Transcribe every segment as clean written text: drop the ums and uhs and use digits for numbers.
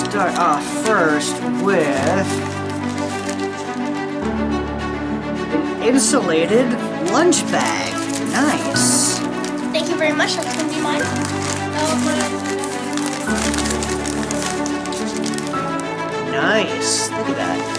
start off first with an insulated lunch bag. Nice. Thank you very much. That's gonna be mine. Nice. Look at that.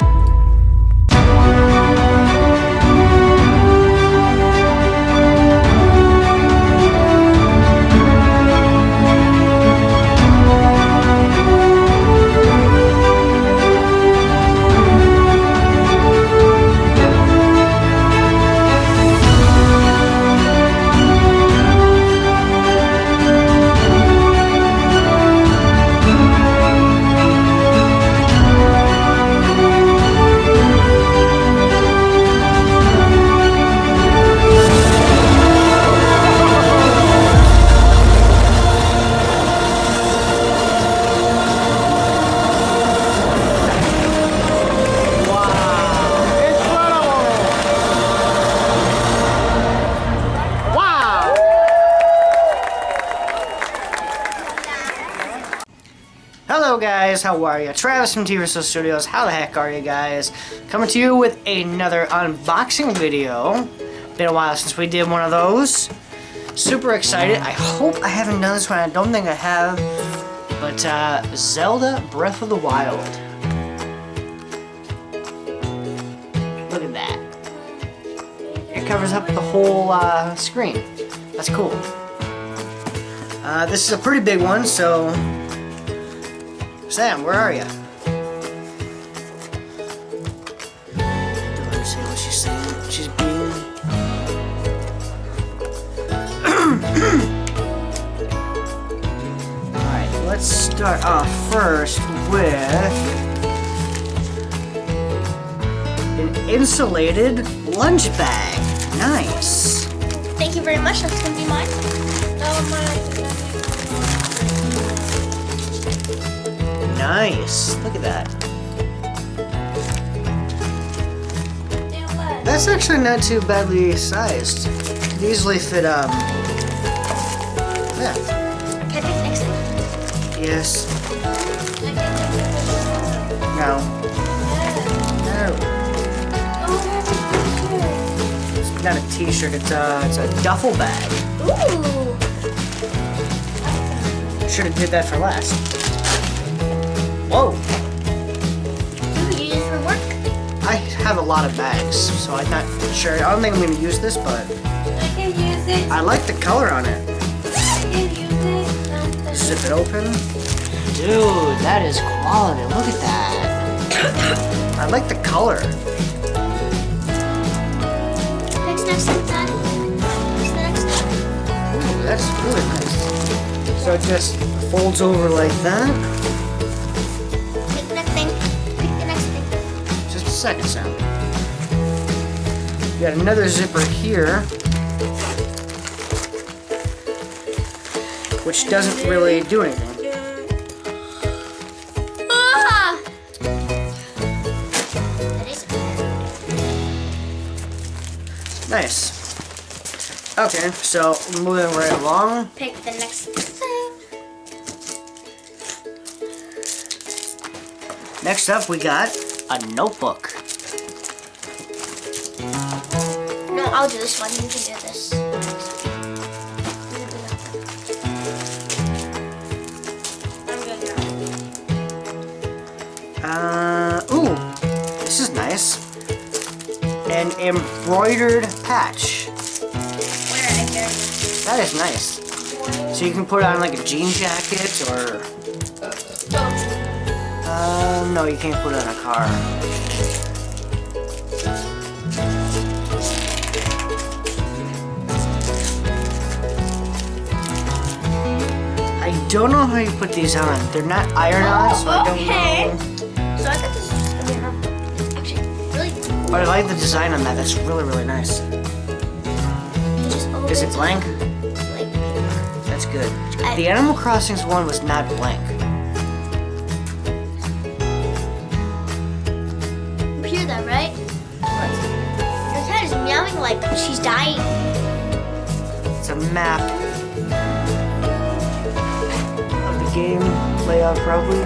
Hello guys, how are you? Travis from T-Rizzle Studios. How the heck are you guys? Coming to you with another unboxing video. Been a while since we did one of those. Super excited. I hope I haven't done this one. I don't think I have. But Zelda Breath of the Wild. Look at that. It covers up the whole screen. That's cool. This is a pretty big one, so Sam, where are you? Let me see what she's saying. She's being... Alright, let's start off first with an insulated lunch bag. Nice. Thank you very much. That's gonna be mine. Nice. Look at that. That's actually not too badly sized. Could easily fit, yeah. Can I take next thing? Yes. No. No. It's not a t-shirt, it's a duffel bag. Ooh. Should have did that for last. Whoa. Ooh, you use it for work? I have a lot of bags, so I'm not sure. I don't think I'm going to use this, but I can use it. I like the color on it. I can use it. Zip it open. Dude, that is quality. Look at that. I like the color. Next step, Daddy. What's the next step? Ooh, that's really nice. So it just folds over like that. Pick the next thing. Pick the next thing. Just a second, Sam. We got another zipper here, which doesn't really do anything. Ah! That is Nice. Okay, so moving right along. Pick the next thing. Next up, we got a notebook. No, I'll do this one. You can do this. Ooh, this is nice. An embroidered patch. Where I carry it. That is nice. So you can put on like a jean jacket or... no, you can't put it on a car. I don't know how you put these on. They're not iron-on, so I don't know. So I got this. Actually, really. But I like the design on that. That's really, really nice. Is it blank? Blank paper. That's good. The Animal Crossings one was not blank. You hear that, right? What? Your cat is meowing like she's dying. It's a map of the game layout, probably.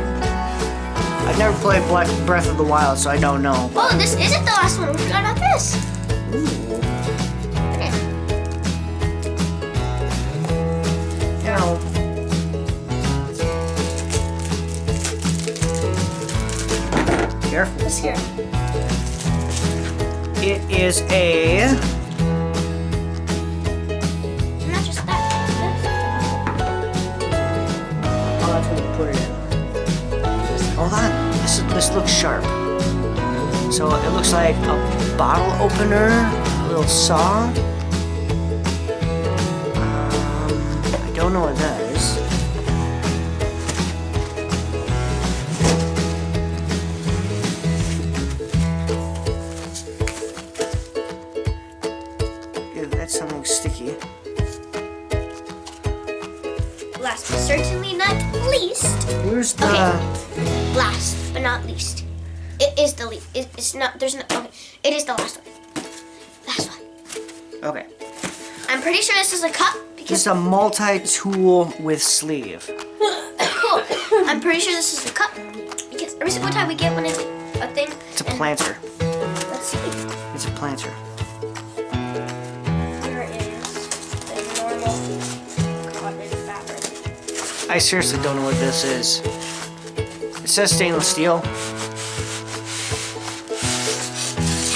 I never played Breath of the Wild, so I don't know. Oh, this isn't the last one. We forgot about this. Okay. Ow. Careful. What's here? It is a... Not just that. Oh, that's what we put it in. Hold on. This looks sharp. So it looks like a bottle opener, a little saw. I don't know what that is. Ew, that's something sticky. Last but certainly not least. Where's the... Okay. Last but not least. It is the least. It's not. There's no. Okay. It is the last one. Last one. Okay. I'm pretty sure this is a cup This because is a multi-tool with sleeve. cool. I'm pretty sure this is a cup because every single time we get one of a thing. It's a planter. Let's see. It's a planter. Here is the normal cotton fabric. I seriously don't know what this is. It says stainless steel.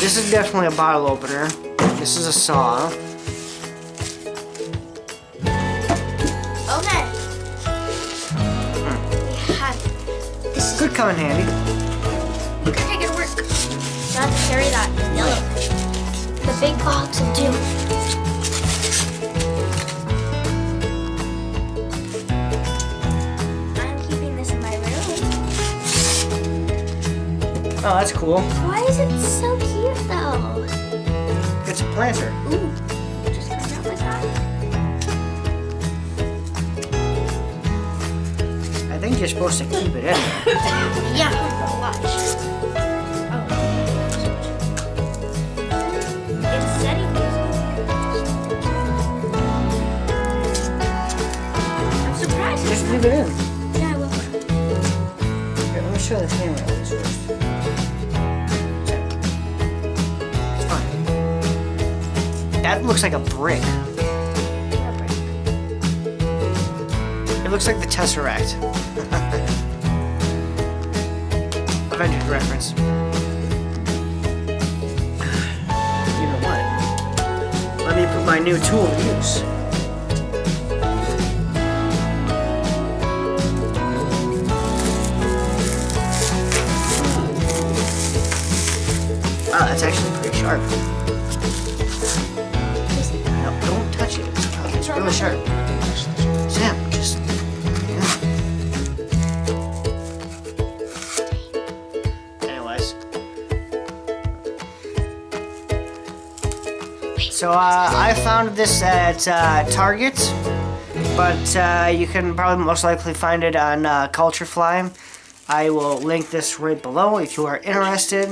This is definitely a bottle opener. This is a saw. Okay. We have it. This is Could come in handy. okay. Good work. So I have to carry that yellow. The big box of doom. I'm keeping this in my room. Oh, that's cool. Why is it so cute though? It's a planter. Ooh, just comes out like that. I think you're supposed to keep it in there. Yeah, watch. Oh. It's setting I'm surprised. Just leave it in. Yeah, I will. Here, let me show the camera at least first. It's fine. That looks like a brick. It looks like the Tesseract. Avengers reference. You know what? Let me put my new tool to use. Wow, that's actually pretty sharp. No, don't touch it. It's really sharp. Sam, just... yeah. Anyways. So, I found this at Target, but you can probably most likely find it on Culture Fly. I will link this right below if you are interested.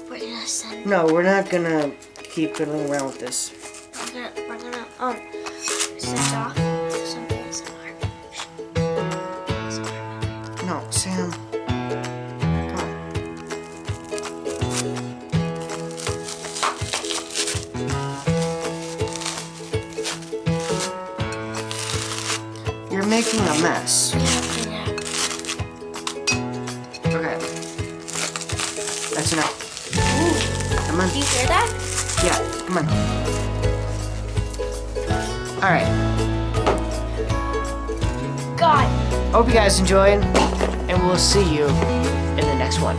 We're gonna send. No, we're not gonna keep fiddling around with this. We're gonna send off some ASMR. No, Sam. Come on. You're making a mess. Okay. That's enough. Ooh, Come on. do you hear that? Yeah, come on. Alright. God. Hope you guys enjoyed, and we'll see you in the next one.